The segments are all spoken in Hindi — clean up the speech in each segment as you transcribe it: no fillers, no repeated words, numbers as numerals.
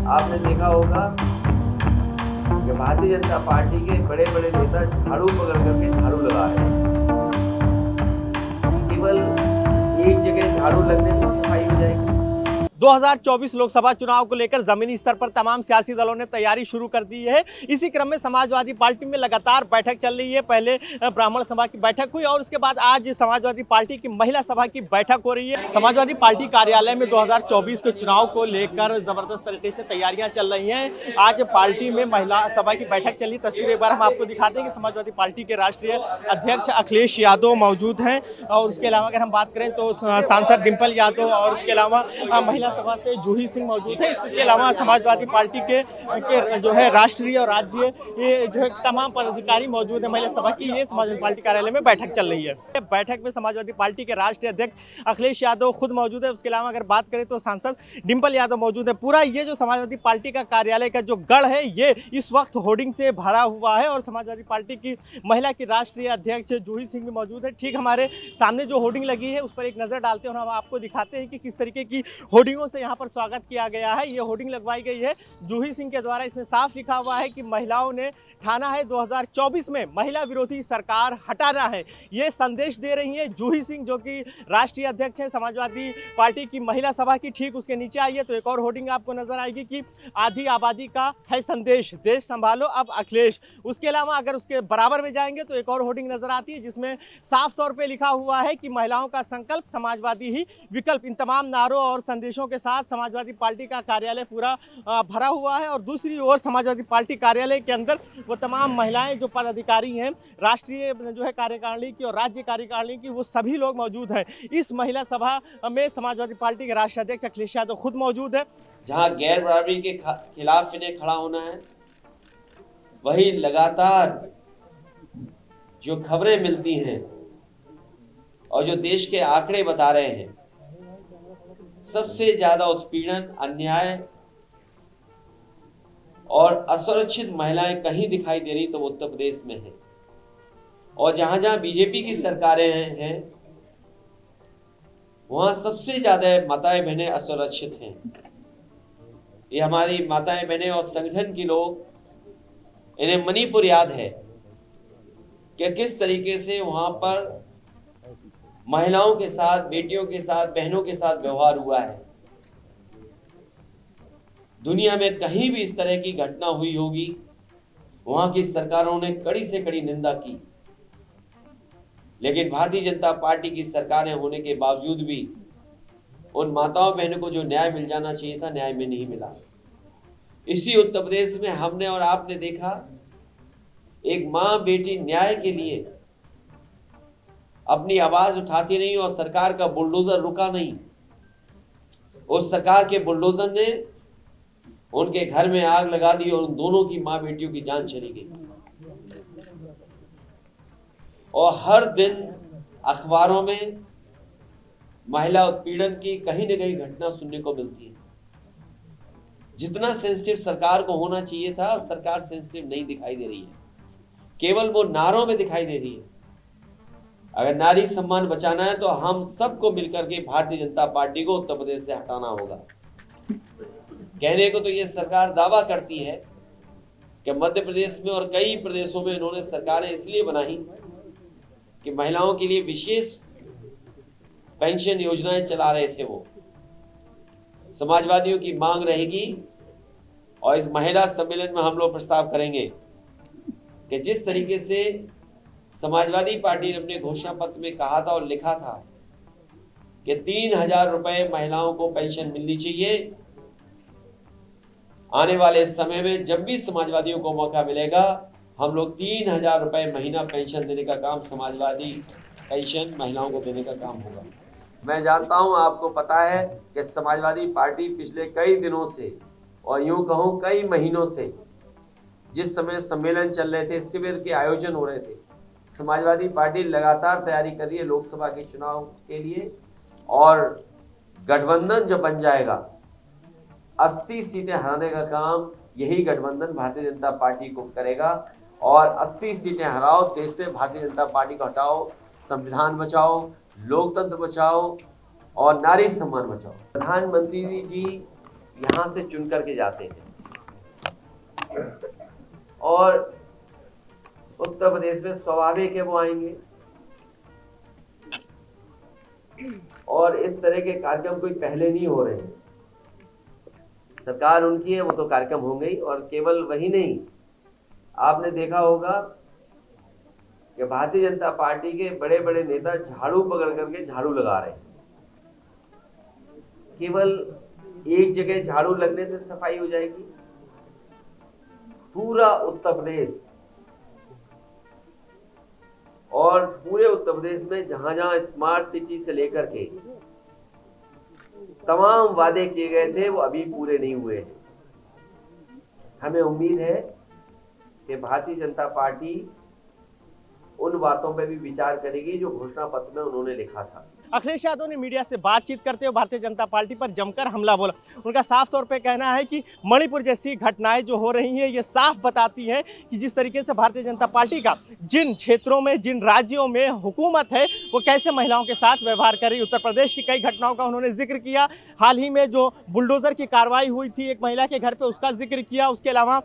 आपने देखा होगा कि भारतीय जनता पार्टी के बड़े बड़े नेता झाड़ू पकड़ करके झाड़ू लगा रहे हैं। केवल एक जगह झाड़ू लगने से सफाई हो जाएगी? 2024 लोकसभा चुनाव को लेकर जमीनी स्तर पर तमाम सियासी दलों ने तैयारी शुरू कर दी है। इसी क्रम में समाजवादी पार्टी में लगातार बैठक चल रही है। पहले ब्राह्मण सभा की बैठक हुई और उसके बाद आज समाजवादी पार्टी की महिला सभा की बैठक हो रही है। समाजवादी पार्टी कार्यालय में 2024 के चुनाव को लेकर जबरदस्त तरीके से तैयारियां चल रही हैं। आज पार्टी में महिला सभा की बैठक चली। तस्वीर एक बार हम आपको दिखाते हैं कि समाजवादी पार्टी के राष्ट्रीय अध्यक्ष अखिलेश यादव मौजूद हैं और उसके अलावा अगर हम बात करें तो सांसद डिम्पल यादव और उसके अलावा महिला सभा से जूही सिंह मौजूद है। इसके अलावा समाजवादी पार्टी के जो है राष्ट्रीय और राज्य ये जो है तमाम पदाधिकारी मौजूद है। महिला सभा की ये समाजवादी पार्टी कार्यालय में बैठक चल रही है। बैठक में समाजवादी पार्टी के राष्ट्रीय अध्यक्ष अखिलेश यादव खुद मौजूद है। उसके अलावा अगर बात करें तो सांसद डिम्पल यादव मौजूद है। पूरा ये जो समाजवादी पार्टी का कार्यालय का जो गढ़ है ये इस वक्त होर्डिंग से भरा हुआ है और समाजवादी पार्टी की महिला की राष्ट्रीय अध्यक्ष जूही सिंह भी मौजूद है। ठीक हमारे सामने जो होर्डिंग लगी है उस पर एक नजर डालते हैं और हम आपको दिखाते हैं कि किस तरीके की होर्डिंगों से यहां पर स्वागत किया गया है। ये होर्डिंग लगवाई गई है जूही सिंह के द्वारा। इसमें साफ लिखा हुआ है कि महिलाओं ने ठाना है 2024 में महिला विरोधी सरकार हटाना है। ये संदेश दे रही है जूही सिंह जो कि राष्ट्रीय अध्यक्ष है समाजवादी पार्टी की महिला सभा की। ठीक उसके नीचे आइए तो एक और होर्डिंग आपको नजर आएगी कि आधी आबादी का है संदेश, देश संभालो अब अखिलेश। उसके अलावा अगर उसके बराबर में जाएंगे तो एक और होर्डिंग नजर आती है जिसमें साफ तौर पर लिखा हुआ है कि महिलाओं का संकल्प समाजवादी ही विकल्प। इन तमाम नारों और संदेशों के साथ समाजवादी पार्टी का कार्यालय पूरा भरा हुआ है और दूसरी ओर समाजवादी पार्टी कार्यालय के अंदर वो तमाम महिलाएं जो पदाधिकारी हैं राष्ट्रीय जो है कार्यकारिणी की और राज्य कार्यकारिणी की वो सभी लोग मौजूद हैं। इस महिला सभा में समाजवादी पार्टी के राष्ट्रीय अध्यक्ष अखिलेश यादव खुद मौजूद है। जहां गैर बराबरी के खिलाफ इन्हें खड़ा होना है, वही लगातार जो खबरें मिलती हैं और जो देश के आंकड़े बता रहे हैं, सबसे ज्यादा उत्पीड़न, अन्याय और असुरक्षित महिलाएं कहीं दिखाई दे रही तो वो उत्तर प्रदेश में है। और जहां जहां बीजेपी की सरकारें हैं वहां सबसे ज्यादा माताएं बहनें असुरक्षित हैं। ये हमारी माताएं बहनें और संगठन के लोग, इन्हें मणिपुर याद है कि किस तरीके से वहां पर महिलाओं के साथ, बेटियों के साथ, बहनों के साथ व्यवहार हुआ है। दुनिया में कहीं भी इस तरह की घटना हुई होगी, वहां की सरकारों ने कड़ी से कड़ी निंदा की, लेकिन भारतीय जनता पार्टी की सरकारें होने के बावजूद भी उन माताओं बहनों को जो न्याय मिल जाना चाहिए था, न्याय में नहीं मिला। इसी उत्तर प्रदेश में हमने और आपने देखा, एक मां बेटी न्याय के लिए अपनी आवाज उठाती रही और सरकार का बुलडोजर रुका नहीं। उस सरकार के बुलडोजर ने उनके घर में आग लगा दी और उन दोनों की मां बेटियों की जान चली गई। और हर दिन अखबारों में महिला उत्पीड़न की कहीं न कहीं घटना सुनने को मिलती है। जितना सेंसिटिव सरकार को होना चाहिए था, सरकार सेंसिटिव नहीं दिखाई दे रही है, केवल वो नारों में दिखाई दे रही है। अगर नारी सम्मान बचाना है तो हम सबको मिलकर के भारतीय जनता पार्टी को उत्तर प्रदेश से हटाना होगा। कहने को तो ये सरकार दावा करती है कि मध्य प्रदेश में और कई प्रदेशों में इन्होंने सरकारें इसलिए बनाई कि महिलाओं के लिए विशेष पेंशन योजनाएं चला रहे थे। वो समाजवादियों की मांग रहेगी और इस महिला सम्मेलन में हम लोग प्रस्ताव करेंगे कि जिस तरीके से समाजवादी पार्टी ने अपने घोषणा पत्र में कहा था और लिखा था कि 3,000 रुपए महिलाओं को पेंशन मिलनी चाहिए, आने वाले समय में जब भी समाजवादियों को मौका मिलेगा हम लोग 3,000 रुपए महीना पेंशन देने का काम, समाजवादी पेंशन महिलाओं को देने का काम होगा। मैं जानता हूं, आपको पता है कि समाजवादी पार्टी पिछले कई दिनों से और यूं कहूं कई महीनों से, जिस समय सम्मेलन चल रहे थे, शिविर के आयोजन हो रहे थे, समाजवादी पार्टी लगातार तैयारी कर रही है लोकसभा के चुनाव के लिए। और गठबंधन जब बन जाएगा, 80 सीटें हराने का काम यही गठबंधन भारतीय जनता पार्टी को करेगा। और 80 सीटें हराओ, देश से भारतीय जनता पार्टी को हटाओ, संविधान बचाओ, लोकतंत्र बचाओ और नारी सम्मान बचाओ। प्रधानमंत्री जी यहाँ से चुन करके जाते हैं और उत्तर प्रदेश में स्वाभाविक है वो आएंगे और इस तरह के कार्यक्रम कोई पहले नहीं हो रहे हैं। सरकार उनकी है, वो तो कार्यक्रम होंगे ही। और केवल वही नहीं, आपने देखा होगा कि भारतीय जनता पार्टी के बड़े बड़े नेता झाड़ू पकड़ करके झाड़ू लगा रहे हैं। केवल एक जगह झाड़ू लगने से सफाई हो जाएगी? पूरा उत्तर प्रदेश और पूरे उत्तर प्रदेश में जहां जहां स्मार्ट सिटी से लेकर के तमाम वादे किए गए थे वो अभी पूरे नहीं हुए हैं। हमें उम्मीद है कि भारतीय जनता पार्टी उन बातों पर भी विचार करेगी जो घोषणा पत्र में उन्होंने लिखा था। अखिलेश यादव ने मीडिया से बातचीत करते हुए भारतीय जनता पार्टी पर जमकर हमला बोला। उनका साफ तौर पे कहना है कि मणिपुर जैसी घटनाएं जो हो रही हैं ये साफ बताती हैं कि जिस तरीके से भारतीय जनता पार्टी का जिन क्षेत्रों में, जिन राज्यों में हुकूमत है वो कैसे महिलाओं के साथ व्यवहार कर रही। उत्तर प्रदेश की कई घटनाओं का उन्होंने जिक्र किया। हाल ही में जो बुलडोजर की कार्रवाई हुई थी एक महिला के घर पर, उसका जिक्र किया। उसके अलावा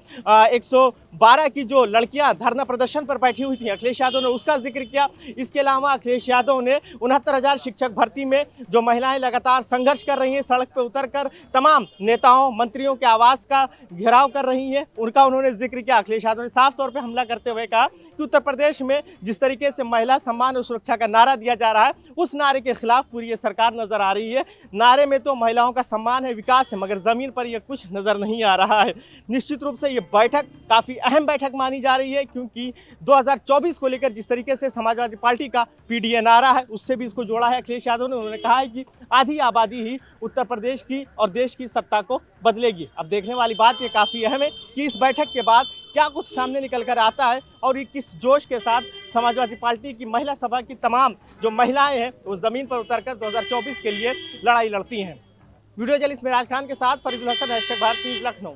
112 की जो लड़कियां धरना प्रदर्शन पर बैठी हुई थी, अखिलेश यादव ने उसका जिक्र किया। इसके अलावा अखिलेश यादव ने 69,000 शिक्षक भर्ती में जो महिलाएं लगातार संघर्ष कर रही हैं, सड़क पर उतरकर तमाम नेताओं मंत्रियों के आवास का घेराव कर रही हैं, उनका उन्होंने जिक्र किया। अखिलेश यादव ने साफ तौर पे हमला करते हुए कहा कि उत्तर प्रदेश में जिस तरीके से महिला सम्मान और सुरक्षा का नारा दिया जा रहा है उस नारे के खिलाफ पूरी ये सरकार नजर आ रही है। नारे में तो महिलाओं का सम्मान है, विकास है, मगर जमीन पर यह कुछ नजर नहीं आ रहा है। निश्चित रूप से ये बैठक काफी अहम बैठक मानी जा रही है क्योंकि 2024 को लेकर जिस तरीके से समाजवादी पार्टी का पीडीए नारा है उससे भी इसको जोड़ा है अखिलेश यादव ने। उन्होंने कहा है कि आधी आबादी ही उत्तर प्रदेश की और देश की सत्ता को बदलेगी। अब देखने वाली बात ये काफ़ी अहम है कि इस बैठक के बाद क्या कुछ सामने निकल कर आता है और ये किस जोश के साथ समाजवादी पार्टी की महिला सभा की तमाम जो महिलाएं हैं वो ज़मीन पर उतरकर 2024 के लिए लड़ाई लड़ती हैं। वीडियो जर्नलिस्ट मेराज खान के साथ फरीदुल हसन, #भारत न्यूज़, लखनऊ।